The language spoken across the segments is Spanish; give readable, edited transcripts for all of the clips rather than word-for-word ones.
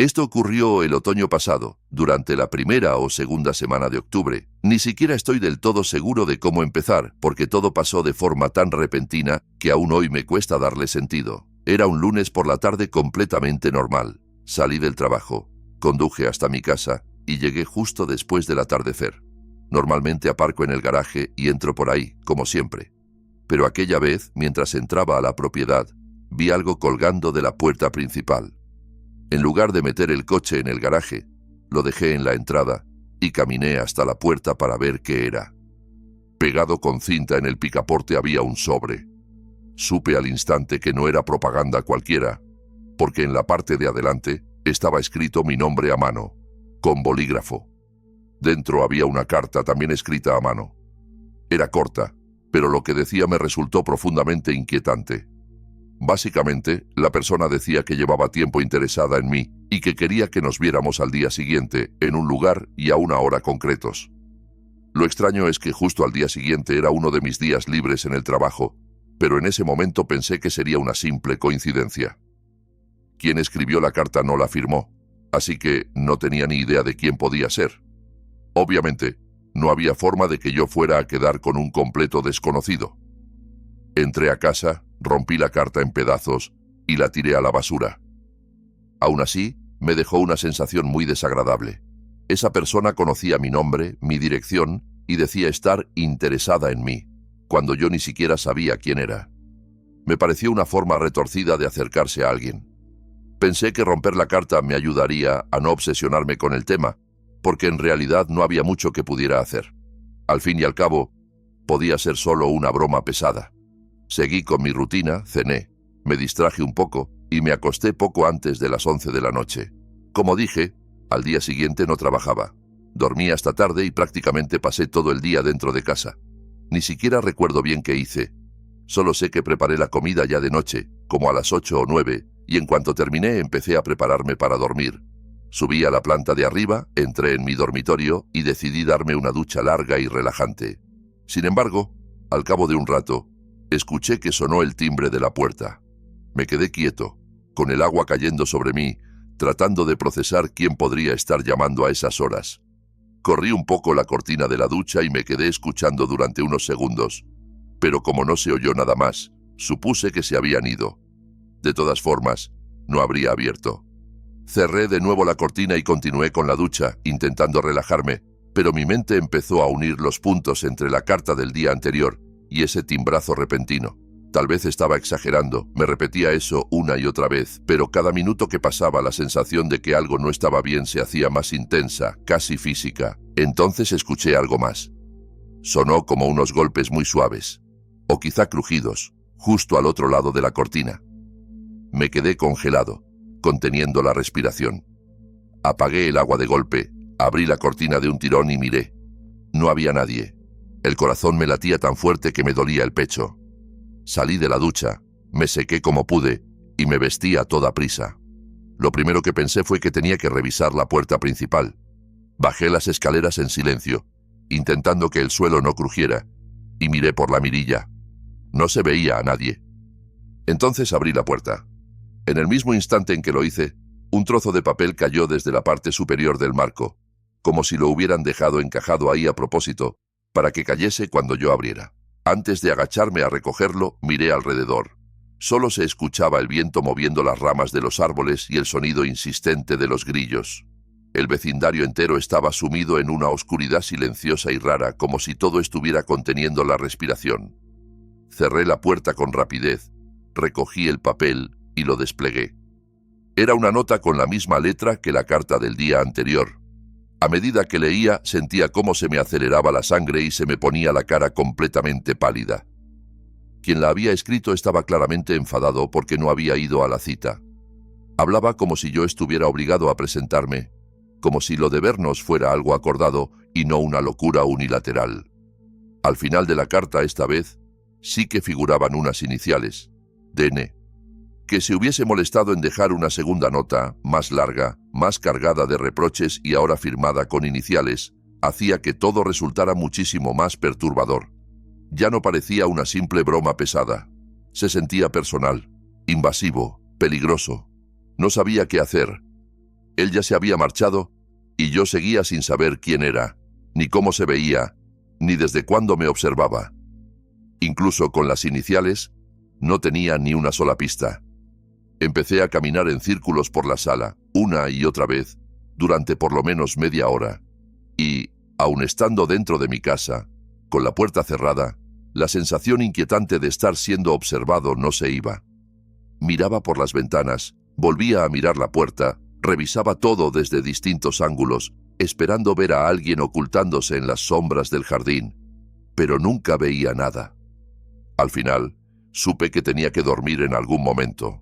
Esto ocurrió el otoño pasado, durante la primera o segunda semana de octubre. Ni siquiera estoy del todo seguro de cómo empezar, porque todo pasó de forma tan repentina que aún hoy me cuesta darle sentido. Era un lunes por la tarde completamente normal. Salí del trabajo, conduje hasta mi casa y llegué justo después del atardecer. Normalmente aparco en el garaje y entro por ahí, como siempre. Pero aquella vez, mientras entraba a la propiedad, vi algo colgando de la puerta principal. En lugar de meter el coche en el garaje, lo dejé en la entrada y caminé hasta la puerta para ver qué era. Pegado con cinta en el picaporte había un sobre. Supe al instante que no era propaganda cualquiera, porque en la parte de adelante estaba escrito mi nombre a mano, con bolígrafo. Dentro había una carta también escrita a mano. Era corta, pero lo que decía me resultó profundamente inquietante. Básicamente, la persona decía que llevaba tiempo interesada en mí y que quería que nos viéramos al día siguiente, en un lugar y a una hora concretos. Lo extraño es que justo al día siguiente era uno de mis días libres en el trabajo, pero en ese momento pensé que sería una simple coincidencia. Quien escribió la carta no la firmó, así que no tenía ni idea de quién podía ser. Obviamente, no había forma de que yo fuera a quedar con un completo desconocido. Entré a casa, rompí la carta en pedazos y la tiré a la basura. Aún así, me dejó una sensación muy desagradable. Esa persona conocía mi nombre, mi dirección y decía estar interesada en mí, cuando yo ni siquiera sabía quién era. Me pareció una forma retorcida de acercarse a alguien. Pensé que romper la carta me ayudaría a no obsesionarme con el tema, porque en realidad no había mucho que pudiera hacer. Al fin y al cabo, podía ser solo una broma pesada. Seguí con mi rutina, cené, me distraje un poco y me acosté poco antes de las 11 de la noche. Como dije, al día siguiente no trabajaba. Dormí hasta tarde y prácticamente pasé todo el día dentro de casa. Ni siquiera recuerdo bien qué hice. Solo sé que preparé la comida ya de noche, como a las 8 o 9, y en cuanto terminé empecé a prepararme para dormir. Subí a la planta de arriba, entré en mi dormitorio y decidí darme una ducha larga y relajante. Sin embargo, al cabo de un rato, escuché que sonó el timbre de la puerta. Me quedé quieto, con el agua cayendo sobre mí, tratando de procesar quién podría estar llamando a esas horas. Corrí un poco la cortina de la ducha y me quedé escuchando durante unos segundos, pero como no se oyó nada más, supuse que se habían ido. De todas formas, no habría abierto. Cerré de nuevo la cortina y continué con la ducha, intentando relajarme, pero mi mente empezó a unir los puntos entre la carta del día anterior y ese timbrazo repentino. Tal vez estaba exagerando, me repetía eso una y otra vez, pero cada minuto que pasaba la sensación de que algo no estaba bien se hacía más intensa, casi física. Entonces escuché algo más. Sonó como unos golpes muy suaves, o quizá crujidos, justo al otro lado de la cortina. Me quedé congelado, conteniendo la respiración. Apagué el agua de golpe, abrí la cortina de un tirón y miré. No había nadie. El corazón me latía tan fuerte que me dolía el pecho. Salí de la ducha, me sequé como pude y me vestí a toda prisa. Lo primero que pensé fue que tenía que revisar la puerta principal. Bajé las escaleras en silencio, intentando que el suelo no crujiera, y miré por la mirilla. No se veía a nadie. Entonces abrí la puerta. En el mismo instante en que lo hice, un trozo de papel cayó desde la parte superior del marco, como si lo hubieran dejado encajado ahí a propósito, para que cayese cuando yo abriera. Antes de agacharme a recogerlo, miré alrededor. Solo se escuchaba el viento moviendo las ramas de los árboles y el sonido insistente de los grillos. El vecindario entero estaba sumido en una oscuridad silenciosa y rara, como si todo estuviera conteniendo la respiración. Cerré la puerta con rapidez, recogí el papel y lo desplegué. Era una nota con la misma letra que la carta del día anterior. A medida que leía, sentía cómo se me aceleraba la sangre y se me ponía la cara completamente pálida. Quien la había escrito estaba claramente enfadado porque no había ido a la cita. Hablaba como si yo estuviera obligado a presentarme, como si lo de vernos fuera algo acordado y no una locura unilateral. Al final de la carta, esta vez, sí que figuraban unas iniciales, DN. Que se hubiese molestado en dejar una segunda nota, más larga, más cargada de reproches y ahora firmada con iniciales, hacía que todo resultara muchísimo más perturbador. Ya no parecía una simple broma pesada. Se sentía personal, invasivo, peligroso. No sabía qué hacer. Él ya se había marchado y yo seguía sin saber quién era, ni cómo se veía, ni desde cuándo me observaba. Incluso con las iniciales, no tenía ni una sola pista. Empecé a caminar en círculos por la sala, una y otra vez, durante por lo menos media hora. Y, aun estando dentro de mi casa, con la puerta cerrada, la sensación inquietante de estar siendo observado no se iba. Miraba por las ventanas, volvía a mirar la puerta, revisaba todo desde distintos ángulos, esperando ver a alguien ocultándose en las sombras del jardín, pero nunca veía nada. Al final, supe que tenía que dormir en algún momento.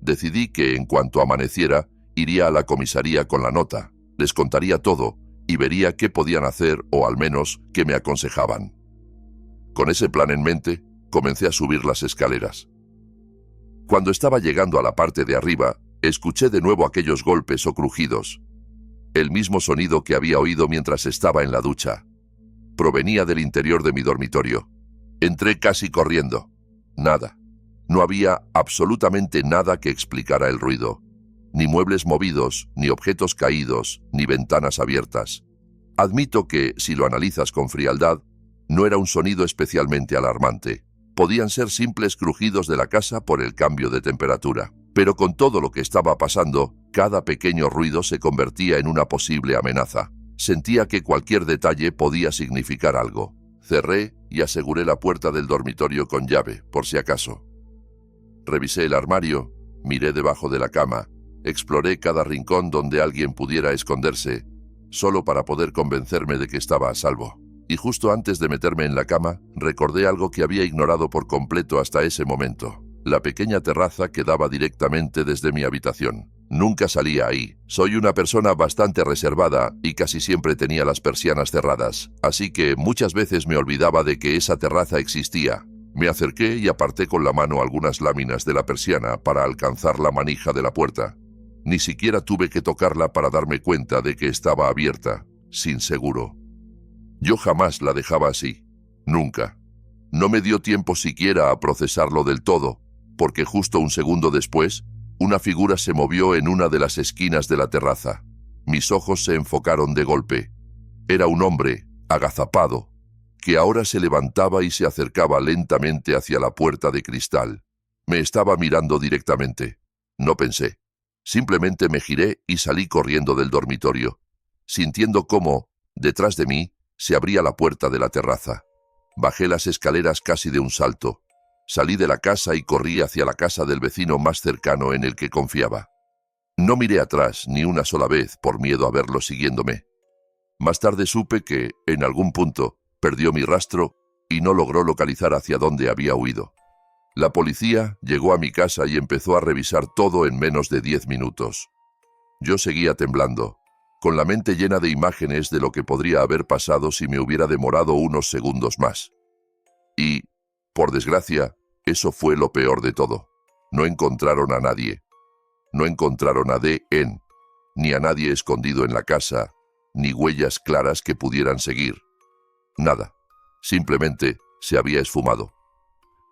Decidí que, en cuanto amaneciera, iría a la comisaría con la nota, les contaría todo y vería qué podían hacer o al menos qué me aconsejaban. Con ese plan en mente, comencé a subir las escaleras. Cuando estaba llegando a la parte de arriba, escuché de nuevo aquellos golpes o crujidos. El mismo sonido que había oído mientras estaba en la ducha. Provenía del interior de mi dormitorio. Entré casi corriendo. Nada. No había absolutamente nada que explicara el ruido. Ni muebles movidos, ni objetos caídos, ni ventanas abiertas. Admito que, si lo analizas con frialdad, no era un sonido especialmente alarmante. Podían ser simples crujidos de la casa por el cambio de temperatura. Pero con todo lo que estaba pasando, cada pequeño ruido se convertía en una posible amenaza. Sentía que cualquier detalle podía significar algo. Cerré y aseguré la puerta del dormitorio con llave, por si acaso. Revisé el armario, miré debajo de la cama, exploré cada rincón donde alguien pudiera esconderse, solo para poder convencerme de que estaba a salvo. Y justo antes de meterme en la cama, recordé algo que había ignorado por completo hasta ese momento. La pequeña terraza que daba directamente desde mi habitación. Nunca salía ahí. Soy una persona bastante reservada y casi siempre tenía las persianas cerradas, así que muchas veces me olvidaba de que esa terraza existía. Me acerqué y aparté con la mano algunas láminas de la persiana para alcanzar la manija de la puerta. Ni siquiera tuve que tocarla para darme cuenta de que estaba abierta, sin seguro. Yo jamás la dejaba así. Nunca. No me dio tiempo siquiera a procesarlo del todo, porque justo un segundo después, una figura se movió en una de las esquinas de la terraza. Mis ojos se enfocaron de golpe. Era un hombre, agazapado, que ahora se levantaba y se acercaba lentamente hacia la puerta de cristal. Me estaba mirando directamente. No pensé. Simplemente me giré y salí corriendo del dormitorio, sintiendo cómo, detrás de mí, se abría la puerta de la terraza. Bajé las escaleras casi de un salto. Salí de la casa y corrí hacia la casa del vecino más cercano en el que confiaba. No miré atrás ni una sola vez por miedo a verlo siguiéndome. Más tarde supe que, en algún punto, perdió mi rastro y no logró localizar hacia dónde había huido. La policía llegó a mi casa y empezó a revisar todo en menos de 10 minutos. Yo seguía temblando, con la mente llena de imágenes de lo que podría haber pasado si me hubiera demorado unos segundos más. Y, por desgracia, eso fue lo peor de todo. No encontraron a nadie. No encontraron a D.N., ni a nadie escondido en la casa, ni huellas claras que pudieran seguir. Nada. Simplemente se había esfumado.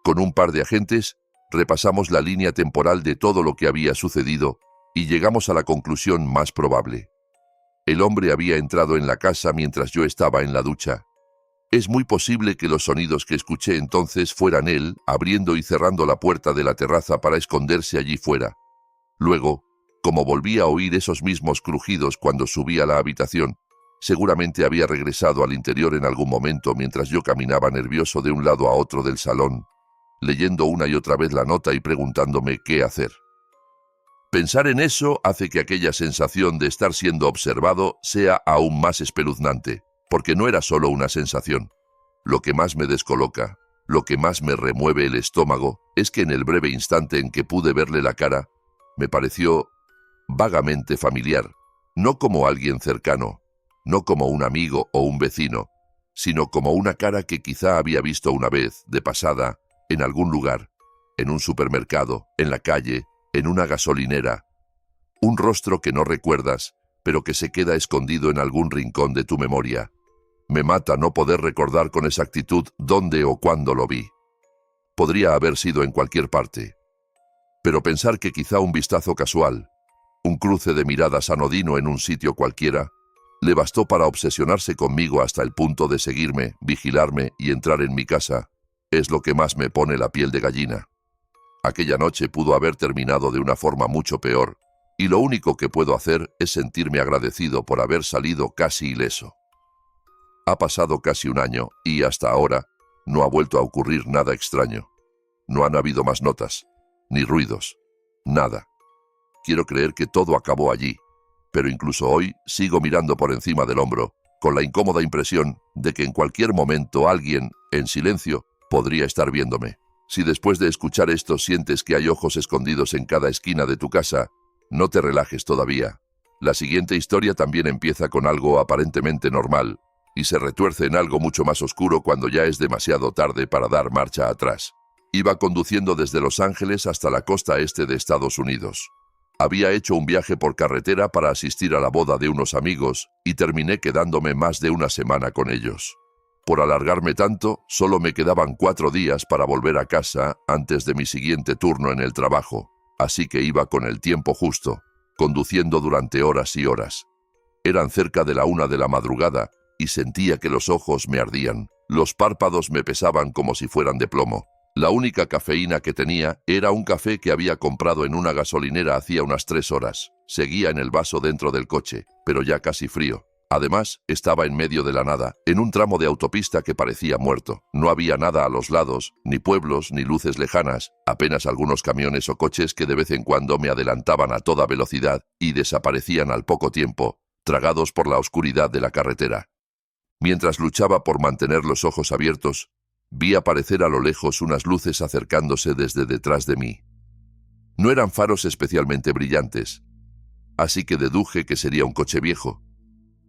Con un par de agentes, repasamos la línea temporal de todo lo que había sucedido y llegamos a la conclusión más probable. El hombre había entrado en la casa mientras yo estaba en la ducha. Es muy posible que los sonidos que escuché entonces fueran él abriendo y cerrando la puerta de la terraza para esconderse allí fuera. Luego, como volví a oír esos mismos crujidos cuando subí a la habitación, seguramente había regresado al interior en algún momento mientras yo caminaba nervioso de un lado a otro del salón, leyendo una y otra vez la nota y preguntándome qué hacer. Pensar en eso hace que aquella sensación de estar siendo observado sea aún más espeluznante, porque no era solo una sensación. Lo que más me descoloca, lo que más me remueve el estómago, es que en el breve instante en que pude verle la cara, me pareció vagamente familiar, no como alguien cercano, no como un amigo o un vecino, sino como una cara que quizá había visto una vez, de pasada, en algún lugar, en un supermercado, en la calle, en una gasolinera. Un rostro que no recuerdas, pero que se queda escondido en algún rincón de tu memoria. Me mata no poder recordar con exactitud dónde o cuándo lo vi. Podría haber sido en cualquier parte. Pero pensar que quizá un vistazo casual, Un cruce de miradas anodino en un sitio cualquiera le bastó para obsesionarse conmigo hasta el punto de seguirme, vigilarme y entrar en mi casa. Es lo que más me pone la piel de gallina. Aquella noche pudo haber terminado de una forma mucho peor, y lo único que puedo hacer es sentirme agradecido por haber salido casi ileso. Ha pasado casi un año y hasta ahora no ha vuelto a ocurrir nada extraño. No han habido más notas, ni ruidos, nada. Quiero creer que todo acabó allí, pero incluso hoy sigo mirando por encima del hombro, con la incómoda impresión de que en cualquier momento alguien, en silencio, podría estar viéndome. Si después de escuchar esto sientes que hay ojos escondidos en cada esquina de tu casa, no te relajes todavía. La siguiente historia también empieza con algo aparentemente normal, y se retuerce en algo mucho más oscuro cuando ya es demasiado tarde para dar marcha atrás. Iba conduciendo desde Los Ángeles hasta la costa este de Estados Unidos. Había hecho un viaje por carretera para asistir a la boda de unos amigos y terminé quedándome más de una semana con ellos. Por alargarme tanto, solo me quedaban 4 días para volver a casa antes de mi siguiente turno en el trabajo, así que iba con el tiempo justo, conduciendo durante horas y horas. Eran cerca de la 1 de la madrugada y sentía que los ojos me ardían. Los párpados me pesaban como si fueran de plomo. La única cafeína que tenía era un café que había comprado en una gasolinera hacía unas 3 horas. Seguía en el vaso dentro del coche, pero ya casi frío. Además, estaba en medio de la nada, en un tramo de autopista que parecía muerto. No había nada a los lados, ni pueblos, ni luces lejanas, apenas algunos camiones o coches que de vez en cuando me adelantaban a toda velocidad y desaparecían al poco tiempo, tragados por la oscuridad de la carretera. Mientras luchaba por mantener los ojos abiertos, vi aparecer a lo lejos unas luces acercándose desde detrás de mí. No eran faros especialmente brillantes, así que deduje que sería un coche viejo,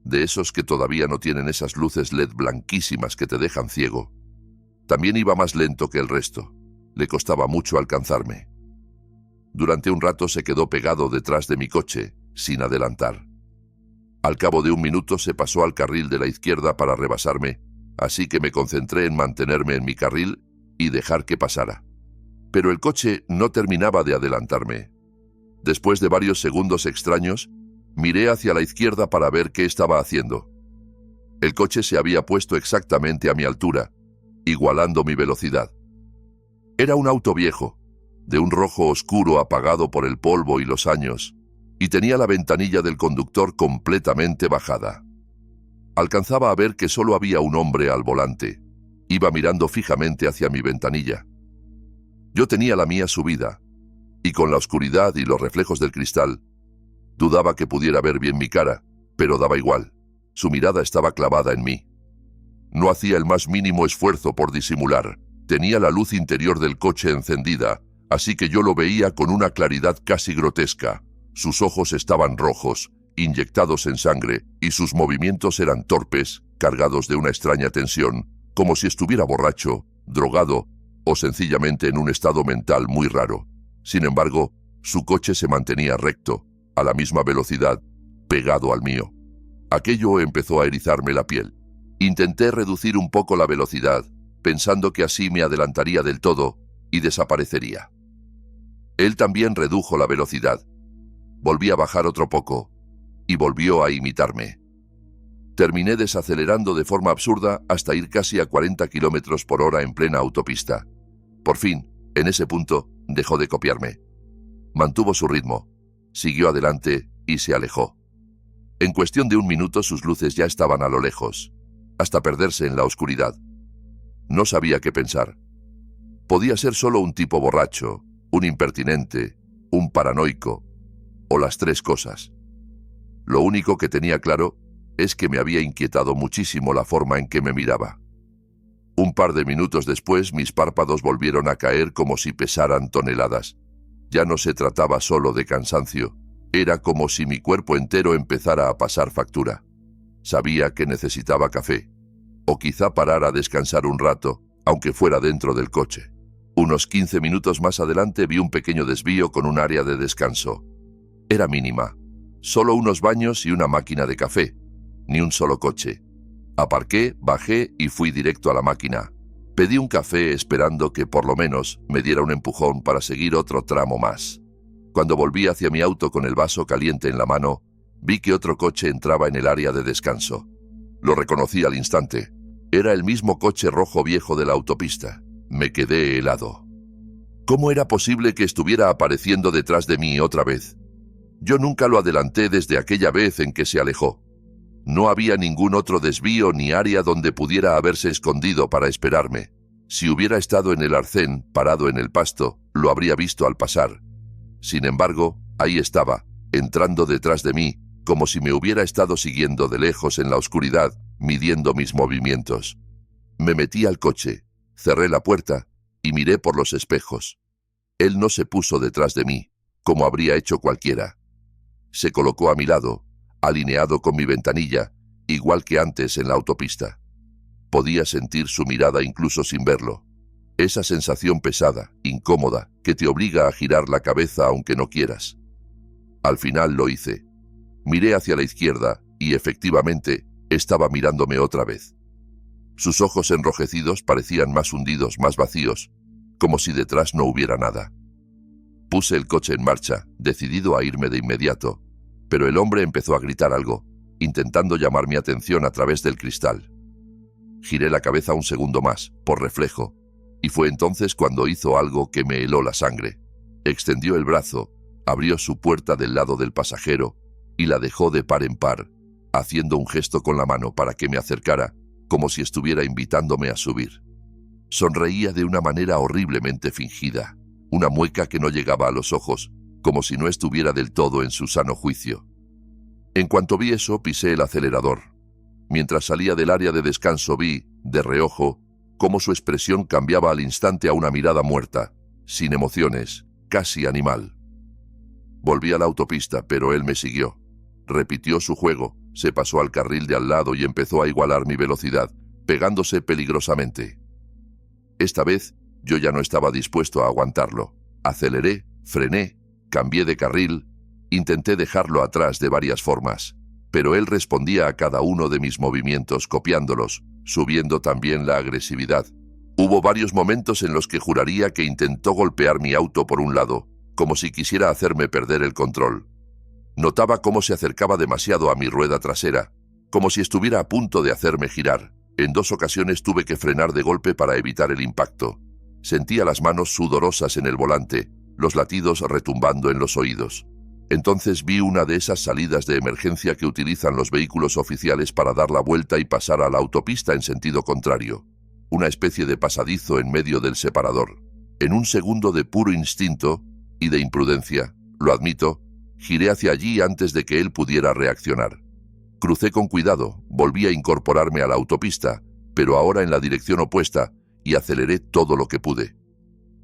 de esos que todavía no tienen esas luces LED blanquísimas que te dejan ciego. También iba más lento que el resto. Le costaba mucho alcanzarme. Durante un rato se quedó pegado detrás de mi coche, sin adelantar. Al cabo de un minuto se pasó al carril de la izquierda para rebasarme, así que me concentré en mantenerme en mi carril y dejar que pasara. Pero el coche no terminaba de adelantarme. Después de varios segundos extraños, miré hacia la izquierda para ver qué estaba haciendo. El coche se había puesto exactamente a mi altura, igualando mi velocidad. Era un auto viejo, de un rojo oscuro apagado por el polvo y los años, y tenía la ventanilla del conductor completamente bajada. Alcanzaba a ver que solo había un hombre al volante. Iba mirando fijamente hacia mi ventanilla. Yo tenía la mía subida, y con la oscuridad y los reflejos del cristal, dudaba que pudiera ver bien mi cara, pero daba igual. Su mirada estaba clavada en mí. No hacía el más mínimo esfuerzo por disimular. Tenía la luz interior del coche encendida, así que yo lo veía con una claridad casi grotesca. Sus ojos estaban rojos, inyectados en sangre, y sus movimientos eran torpes, cargados de una extraña tensión, como si estuviera borracho, drogado o sencillamente en un estado mental muy raro. Sin embargo, su coche se mantenía recto, a la misma velocidad, pegado al mío. Aquello empezó a erizarme la piel. Intenté reducir un poco la velocidad, pensando que así me adelantaría del todo y desaparecería. Él también redujo la velocidad. Volví a bajar otro poco y volvió a imitarme. Terminé desacelerando de forma absurda hasta ir casi a 40 kilómetros por hora en plena autopista. Por fin, en ese punto, dejó de copiarme. Mantuvo su ritmo, siguió adelante y se alejó. En cuestión de un minuto sus luces ya estaban a lo lejos, hasta perderse en la oscuridad. No sabía qué pensar. Podía ser solo un tipo borracho, un impertinente, un paranoico, o las 3 cosas. Lo único que tenía claro es que me había inquietado muchísimo la forma en que me miraba. Un par de minutos después mis párpados volvieron a caer como si pesaran toneladas. Ya no se trataba solo de cansancio, era como si mi cuerpo entero empezara a pasar factura. Sabía que necesitaba café, o quizá parar a descansar un rato, aunque fuera dentro del coche. Unos 15 minutos más adelante vi un pequeño desvío con un área de descanso. Era mínima, solo unos baños y una máquina de café, ni un solo coche. Aparqué, bajé y fui directo a la máquina. Pedí un café esperando que por lo menos me diera un empujón para seguir otro tramo más. Cuando volví hacia mi auto con el vaso caliente en la mano, vi que otro coche entraba en el área de descanso. Lo reconocí al instante. Era el mismo coche rojo viejo de la autopista. Me quedé helado. ¿Cómo era posible que estuviera apareciendo detrás de mí otra vez? Yo nunca lo adelanté desde aquella vez en que se alejó. No había ningún otro desvío ni área donde pudiera haberse escondido para esperarme. Si hubiera estado en el arcén, parado en el pasto, lo habría visto al pasar. Sin embargo, ahí estaba, entrando detrás de mí, como si me hubiera estado siguiendo de lejos en la oscuridad, midiendo mis movimientos. Me metí al coche, cerré la puerta y miré por los espejos. Él no se puso detrás de mí, como habría hecho cualquiera. Se colocó a mi lado, alineado con mi ventanilla, igual que antes en la autopista. Podía sentir su mirada incluso sin verlo. Esa sensación pesada, incómoda, que te obliga a girar la cabeza aunque no quieras. Al final lo hice. Miré hacia la izquierda y, efectivamente, estaba mirándome otra vez. Sus ojos enrojecidos parecían más hundidos, más vacíos, como si detrás no hubiera nada. Puse el coche en marcha, decidido a irme de inmediato, pero el hombre empezó a gritar algo, intentando llamar mi atención a través del cristal. Giré la cabeza un segundo más, por reflejo, y fue entonces cuando hizo algo que me heló la sangre. Extendió el brazo, abrió su puerta del lado del pasajero y la dejó de par en par, haciendo un gesto con la mano para que me acercara, como si estuviera invitándome a subir. Sonreía de una manera horriblemente fingida, una mueca que no llegaba a los ojos, como si no estuviera del todo en su sano juicio. En cuanto vi eso, pisé el acelerador. Mientras salía del área de descanso vi, de reojo, cómo su expresión cambiaba al instante a una mirada muerta, sin emociones, casi animal. Volví a la autopista, pero él me siguió. Repitió su juego, se pasó al carril de al lado y empezó a igualar mi velocidad, pegándose peligrosamente. Esta vez, yo ya no estaba dispuesto a aguantarlo. Aceleré, frené, cambié de carril, intenté dejarlo atrás de varias formas, pero él respondía a cada uno de mis movimientos copiándolos, subiendo también la agresividad. Hubo varios momentos en los que juraría que intentó golpear mi auto por un lado, como si quisiera hacerme perder el control. Notaba cómo se acercaba demasiado a mi rueda trasera, como si estuviera a punto de hacerme girar. En 2 ocasiones tuve que frenar de golpe para evitar el impacto. Sentía las manos sudorosas en el volante, los latidos retumbando en los oídos. Entonces vi una de esas salidas de emergencia que utilizan los vehículos oficiales para dar la vuelta y pasar a la autopista en sentido contrario. Una especie de pasadizo en medio del separador. En un segundo de puro instinto y de imprudencia, lo admito, giré hacia allí antes de que él pudiera reaccionar. Crucé con cuidado, volví a incorporarme a la autopista, pero ahora en la dirección opuesta, y aceleré todo lo que pude.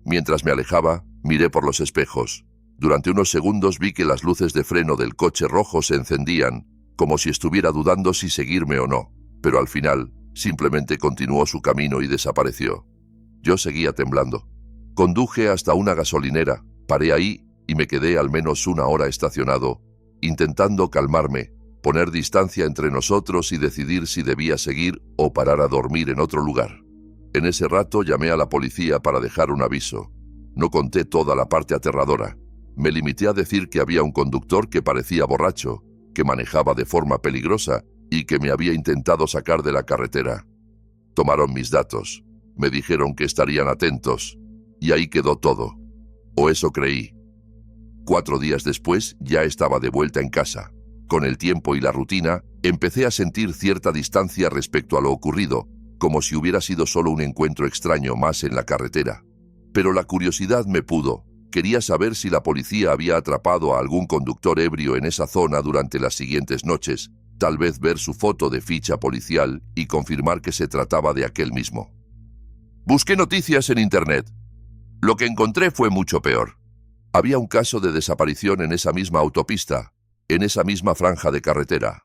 Mientras me alejaba, miré por los espejos. Durante unos segundos vi que las luces de freno del coche rojo se encendían, como si estuviera dudando si seguirme o no, pero al final, simplemente continuó su camino y desapareció. Yo seguía temblando. Conduje hasta una gasolinera, paré ahí y me quedé al menos 1 hora estacionado, intentando calmarme, poner distancia entre nosotros y decidir si debía seguir o parar a dormir en otro lugar. En ese rato llamé a la policía para dejar un aviso. No conté toda la parte aterradora. Me limité a decir que había un conductor que parecía borracho, que manejaba de forma peligrosa y que me había intentado sacar de la carretera. Tomaron mis datos, me dijeron que estarían atentos, y ahí quedó todo. O eso creí. 4 días después ya estaba de vuelta en casa. Con el tiempo y la rutina, empecé a sentir cierta distancia respecto a lo ocurrido, como si hubiera sido solo un encuentro extraño más en la carretera. Pero la curiosidad me pudo. Quería saber si la policía había atrapado a algún conductor ebrio en esa zona durante las siguientes noches, tal vez ver su foto de ficha policial y confirmar que se trataba de aquel mismo. Busqué noticias en Internet. Lo que encontré fue mucho peor. Había un caso de desaparición en esa misma autopista, en esa misma franja de carretera.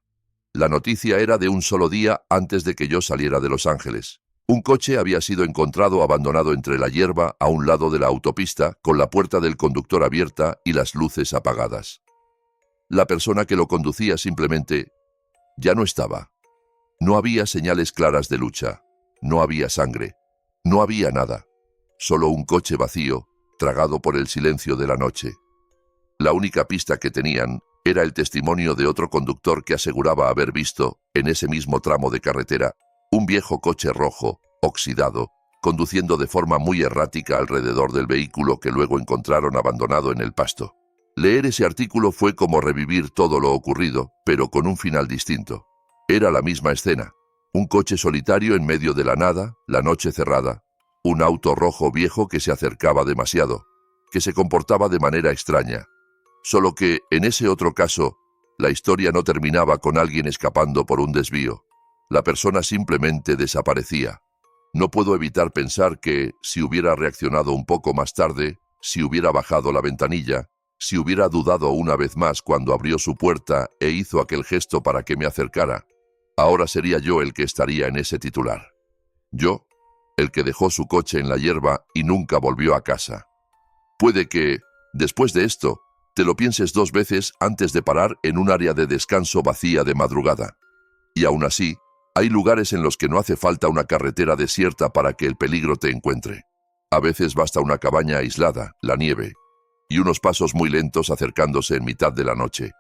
La noticia era de un solo día antes de que yo saliera de Los Ángeles. Un coche había sido encontrado abandonado entre la hierba a un lado de la autopista, con la puerta del conductor abierta y las luces apagadas. La persona que lo conducía simplemente ya no estaba. No había señales claras de lucha. No había sangre. No había nada. Solo un coche vacío, tragado por el silencio de la noche. La única pista que tenían era el testimonio de otro conductor que aseguraba haber visto, en ese mismo tramo de carretera, un viejo coche rojo, oxidado, conduciendo de forma muy errática alrededor del vehículo que luego encontraron abandonado en el pasto. Leer ese artículo fue como revivir todo lo ocurrido, pero con un final distinto. Era la misma escena. Un coche solitario en medio de la nada, la noche cerrada. Un auto rojo viejo que se acercaba demasiado, que se comportaba de manera extraña. Solo que, en ese otro caso, la historia no terminaba con alguien escapando por un desvío. La persona simplemente desaparecía. No puedo evitar pensar que, si hubiera reaccionado un poco más tarde, si hubiera bajado la ventanilla, si hubiera dudado una vez más cuando abrió su puerta e hizo aquel gesto para que me acercara, ahora sería yo el que estaría en ese titular. Yo, el que dejó su coche en la hierba y nunca volvió a casa. Puede que, después de esto, te lo pienses 2 veces antes de parar en un área de descanso vacía de madrugada. Y aún así, hay lugares en los que no hace falta una carretera desierta para que el peligro te encuentre. A veces basta una cabaña aislada, la nieve, y unos pasos muy lentos acercándose en mitad de la noche.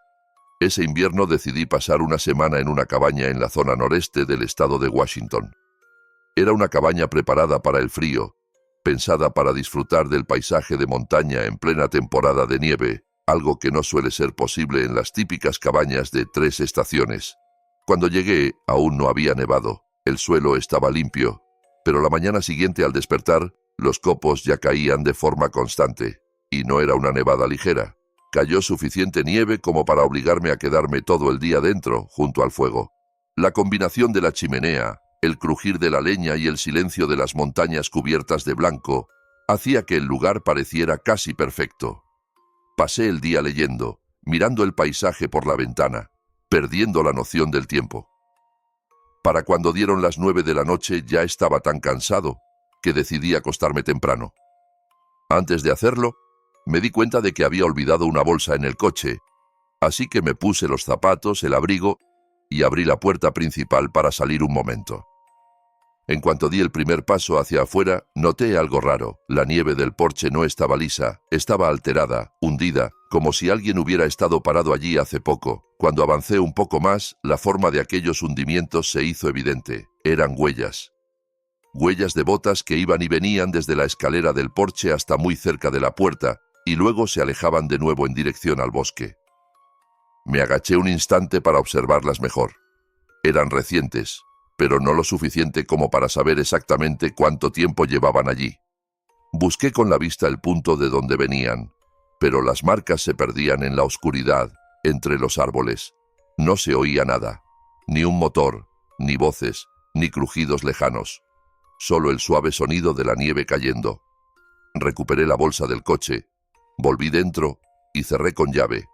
Ese invierno decidí pasar una semana en una cabaña en la zona noreste del estado de Washington. Era una cabaña preparada para el frío, pensada para disfrutar del paisaje de montaña en plena temporada de nieve, algo que no suele ser posible en las típicas cabañas de 3 estaciones. Cuando llegué, aún no había nevado, el suelo estaba limpio, pero la mañana siguiente al despertar, los copos ya caían de forma constante, y no era una nevada ligera. Cayó suficiente nieve como para obligarme a quedarme todo el día dentro, junto al fuego. La combinación de la chimenea, el crujir de la leña y el silencio de las montañas cubiertas de blanco, hacía que el lugar pareciera casi perfecto. Pasé el día leyendo, mirando el paisaje por la ventana, perdiendo la noción del tiempo. Para cuando dieron las 9 de la noche ya estaba tan cansado que decidí acostarme temprano. Antes de hacerlo, me di cuenta de que había olvidado una bolsa en el coche, así que me puse los zapatos, el abrigo y abrí la puerta principal para salir un momento. En cuanto di el primer paso hacia afuera, noté algo raro. La nieve del porche no estaba lisa, estaba alterada, hundida, como si alguien hubiera estado parado allí hace poco. Cuando avancé un poco más, la forma de aquellos hundimientos se hizo evidente. Eran huellas. Huellas de botas que iban y venían desde la escalera del porche hasta muy cerca de la puerta, y luego se alejaban de nuevo en dirección al bosque. Me agaché un instante para observarlas mejor. Eran recientes, pero no lo suficiente como para saber exactamente cuánto tiempo llevaban allí. Busqué con la vista el punto de donde venían, pero las marcas se perdían en la oscuridad, entre los árboles. No se oía nada, ni un motor, ni voces, ni crujidos lejanos. Solo el suave sonido de la nieve cayendo. Recuperé la bolsa del coche, volví dentro y cerré con llave.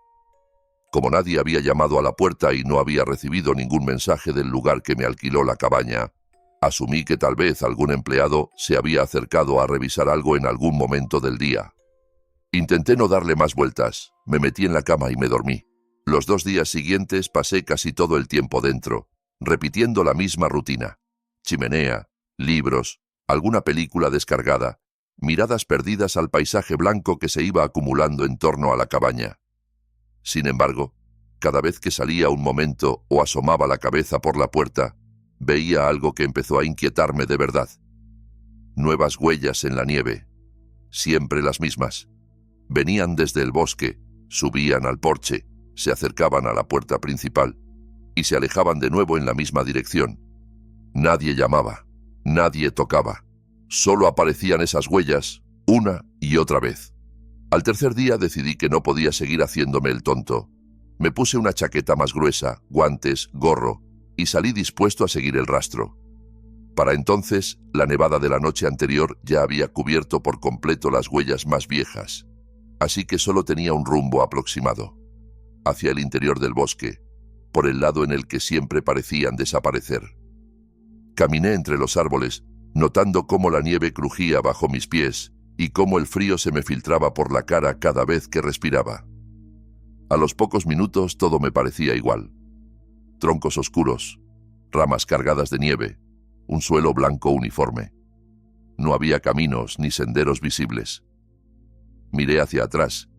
Como nadie había llamado a la puerta y no había recibido ningún mensaje del lugar que me alquiló la cabaña, asumí que tal vez algún empleado se había acercado a revisar algo en algún momento del día. Intenté no darle más vueltas, me metí en la cama y me dormí. Los 2 días siguientes pasé casi todo el tiempo dentro, repitiendo la misma rutina. Chimenea, libros, alguna película descargada, miradas perdidas al paisaje blanco que se iba acumulando en torno a la cabaña. Sin embargo, cada vez que salía un momento o asomaba la cabeza por la puerta, veía algo que empezó a inquietarme de verdad. Nuevas huellas en la nieve, siempre las mismas. Venían desde el bosque, subían al porche, se acercaban a la puerta principal y se alejaban de nuevo en la misma dirección. Nadie llamaba, nadie tocaba. Solo aparecían esas huellas, una y otra vez. Al tercer día decidí que no podía seguir haciéndome el tonto. Me puse una chaqueta más gruesa, guantes, gorro, y salí dispuesto a seguir el rastro. Para entonces, la nevada de la noche anterior ya había cubierto por completo las huellas más viejas, así que solo tenía un rumbo aproximado, hacia el interior del bosque, por el lado en el que siempre parecían desaparecer. Caminé entre los árboles, notando cómo la nieve crujía bajo mis pies y cómo el frío se me filtraba por la cara cada vez que respiraba. A los pocos minutos todo me parecía igual. Troncos oscuros, ramas cargadas de nieve, un suelo blanco uniforme. No había caminos ni senderos visibles. Miré hacia atrás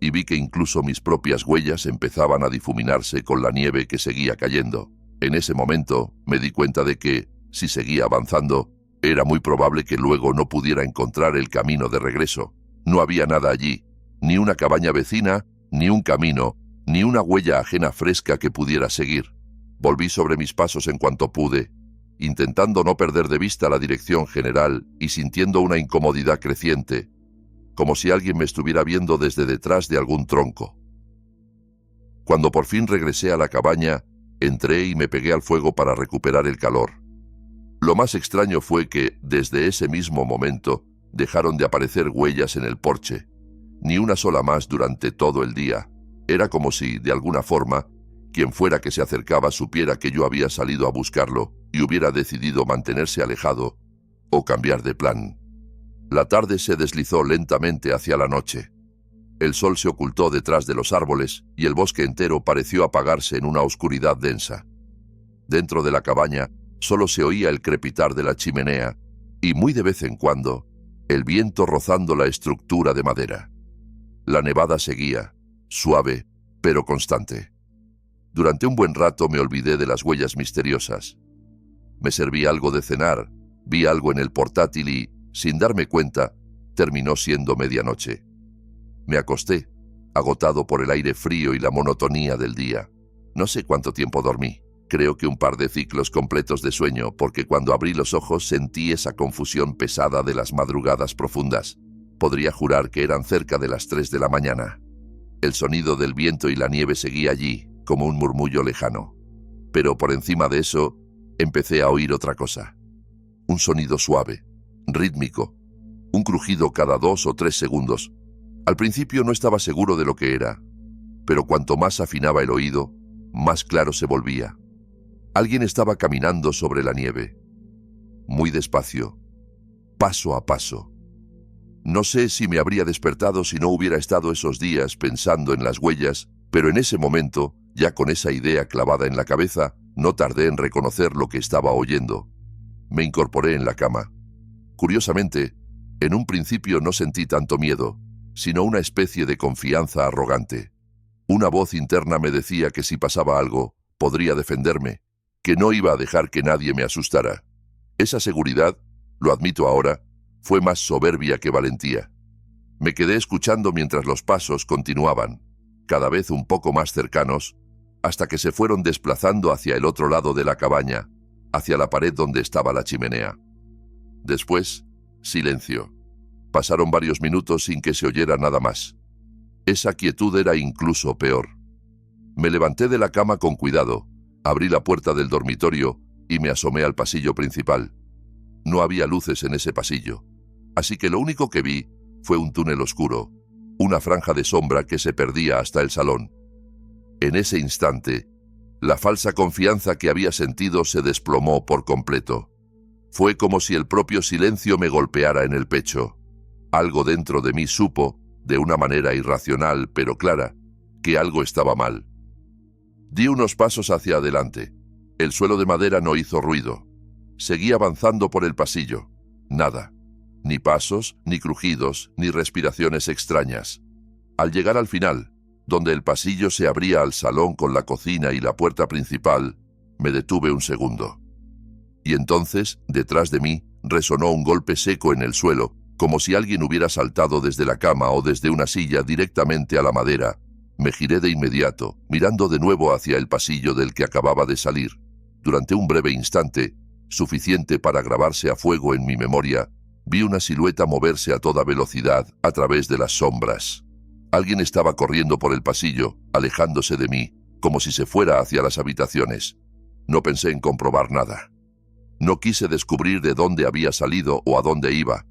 y vi que incluso mis propias huellas empezaban a difuminarse con la nieve que seguía cayendo. En ese momento me di cuenta de que, si seguía avanzando, era muy probable que luego no pudiera encontrar el camino de regreso. No había nada allí, ni una cabaña vecina, ni un camino, ni una huella ajena fresca que pudiera seguir. Volví sobre mis pasos en cuanto pude, intentando no perder de vista la dirección general y sintiendo una incomodidad creciente, como si alguien me estuviera viendo desde detrás de algún tronco. Cuando por fin regresé a la cabaña, entré y me pegué al fuego para recuperar el calor. Lo más extraño fue que, desde ese mismo momento, dejaron de aparecer huellas en el porche, ni una sola más durante todo el día. Era como si, de alguna forma, quien fuera que se acercaba supiera que yo había salido a buscarlo y hubiera decidido mantenerse alejado o cambiar de plan. La tarde se deslizó lentamente hacia la noche. El sol se ocultó detrás de los árboles y el bosque entero pareció apagarse en una oscuridad densa. Dentro de la cabaña solo se oía el crepitar de la chimenea y muy de vez en cuando el viento rozando la estructura de madera. La nevada seguía, suave pero constante. Durante un buen rato me olvidé de las huellas misteriosas. Me serví algo de cenar, vi algo en el portátil y, sin darme cuenta, terminó siendo medianoche. Me acosté, agotado por el aire frío y la monotonía del día. No sé cuánto tiempo dormí. Creo que un par de ciclos completos de sueño, porque cuando abrí los ojos sentí esa confusión pesada de las madrugadas profundas. Podría jurar que eran cerca de las 3 de la mañana. El sonido del viento y la nieve seguía allí, como un murmullo lejano. Pero por encima de eso, empecé a oír otra cosa. Un sonido suave, rítmico, un crujido cada 2 o 3 segundos. Al principio no estaba seguro de lo que era, pero cuanto más afinaba el oído, más claro se volvía. Alguien estaba caminando sobre la nieve, muy despacio, paso a paso. No sé si me habría despertado si no hubiera estado esos días pensando en las huellas, pero en ese momento, ya con esa idea clavada en la cabeza, no tardé en reconocer lo que estaba oyendo. Me incorporé en la cama. Curiosamente, en un principio no sentí tanto miedo, sino una especie de confianza arrogante. Una voz interna me decía que si pasaba algo, podría defenderme, que no iba a dejar que nadie me asustara. Esa seguridad, lo admito ahora, fue más soberbia que valentía. Me quedé escuchando mientras los pasos continuaban, cada vez un poco más cercanos, hasta que se fueron desplazando hacia el otro lado de la cabaña, hacia la pared donde estaba la chimenea. Después, silencio. Pasaron varios minutos sin que se oyera nada más. Esa quietud era incluso peor. Me levanté de la cama con cuidado, abrí la puerta del dormitorio y me asomé al pasillo principal. No había luces en ese pasillo, así que lo único que vi fue un túnel oscuro, una franja de sombra que se perdía hasta el salón. En ese instante, la falsa confianza que había sentido se desplomó por completo. Fue como si el propio silencio me golpeara en el pecho. Algo dentro de mí supo, de una manera irracional pero clara, que algo estaba mal. Di unos pasos hacia adelante. El suelo de madera no hizo ruido. Seguí avanzando por el pasillo. Nada. Ni pasos, ni crujidos, ni respiraciones extrañas. Al llegar al final, donde el pasillo se abría al salón con la cocina y la puerta principal, me detuve un segundo. Y entonces, detrás de mí, resonó un golpe seco en el suelo, como si alguien hubiera saltado desde la cama o desde una silla directamente a la madera. Me giré de inmediato, mirando de nuevo hacia el pasillo del que acababa de salir. Durante un breve instante, suficiente para grabarse a fuego en mi memoria, vi una silueta moverse a toda velocidad a través de las sombras. Alguien estaba corriendo por el pasillo, alejándose de mí, como si se fuera hacia las habitaciones. No pensé en comprobar nada. No quise descubrir de dónde había salido o a dónde iba.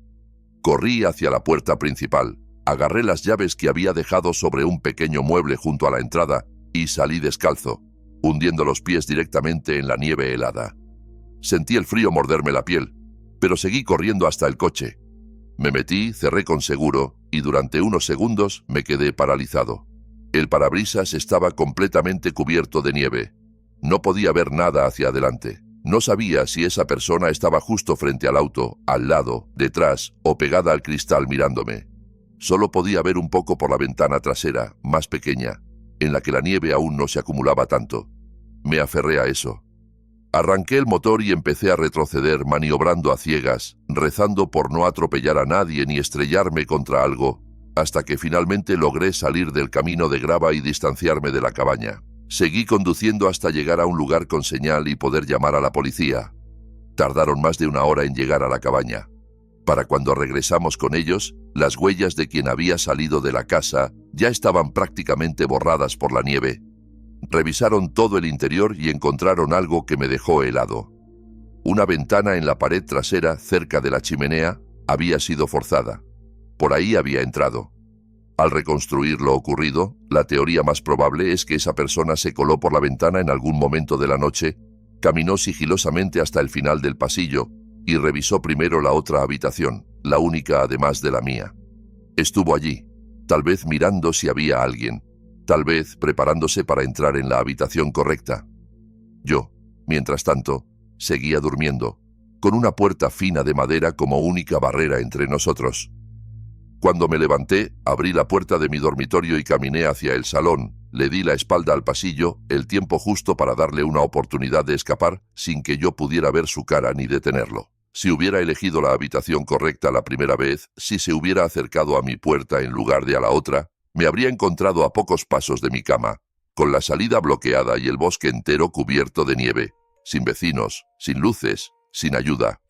Corrí hacia la puerta principal, agarré las llaves que había dejado sobre un pequeño mueble junto a la entrada y salí descalzo, hundiendo los pies directamente en la nieve helada. Sentí el frío morderme la piel, pero seguí corriendo hasta el coche. Me metí, cerré con seguro y durante unos segundos me quedé paralizado. El parabrisas estaba completamente cubierto de nieve. No podía ver nada hacia adelante. No sabía si esa persona estaba justo frente al auto, al lado, detrás o pegada al cristal mirándome. Solo podía ver un poco por la ventana trasera, más pequeña, en la que la nieve aún no se acumulaba tanto. Me aferré a eso. Arranqué el motor y empecé a retroceder maniobrando a ciegas, rezando por no atropellar a nadie ni estrellarme contra algo, hasta que finalmente logré salir del camino de grava y distanciarme de la cabaña. Seguí conduciendo hasta llegar a un lugar con señal y poder llamar a la policía. Tardaron más de 1 hora en llegar a la cabaña. Para cuando regresamos con ellos, las huellas de quien había salido de la casa ya estaban prácticamente borradas por la nieve. Revisaron todo el interior y encontraron algo que me dejó helado. Una ventana en la pared trasera, cerca de la chimenea, había sido forzada. Por ahí había entrado. Al reconstruir lo ocurrido, la teoría más probable es que esa persona se coló por la ventana en algún momento de la noche, caminó sigilosamente hasta el final del pasillo y revisó primero la otra habitación, la única además de la mía. Estuvo allí, tal vez mirando si había alguien, tal vez preparándose para entrar en la habitación correcta. Yo, mientras tanto, seguía durmiendo, con una puerta fina de madera como única barrera entre nosotros. Cuando me levanté, abrí la puerta de mi dormitorio y caminé hacia el salón. Le di la espalda al pasillo, el tiempo justo para darle una oportunidad de escapar sin que yo pudiera ver su cara ni detenerlo. Si hubiera elegido la habitación correcta la primera vez, si se hubiera acercado a mi puerta en lugar de a la otra, me habría encontrado a pocos pasos de mi cama, con la salida bloqueada y el bosque entero cubierto de nieve, sin vecinos, sin luces, sin ayuda.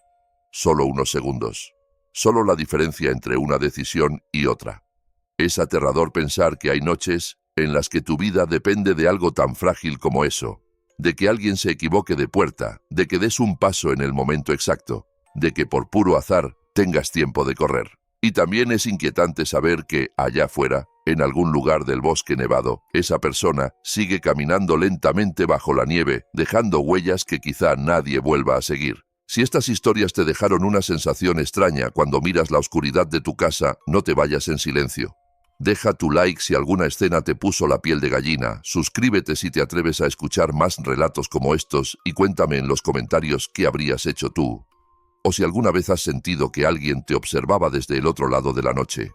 Solo unos segundos. Solo la diferencia entre una decisión y otra. Es aterrador pensar que hay noches en las que tu vida depende de algo tan frágil como eso, de que alguien se equivoque de puerta, de que des un paso en el momento exacto, de que por puro azar tengas tiempo de correr. Y también es inquietante saber que, allá afuera, en algún lugar del bosque nevado, esa persona sigue caminando lentamente bajo la nieve, dejando huellas que quizá nadie vuelva a seguir. Si estas historias te dejaron una sensación extraña cuando miras la oscuridad de tu casa, no te vayas en silencio. Deja tu like si alguna escena te puso la piel de gallina, suscríbete si te atreves a escuchar más relatos como estos y cuéntame en los comentarios qué habrías hecho tú. O si alguna vez has sentido que alguien te observaba desde el otro lado de la noche.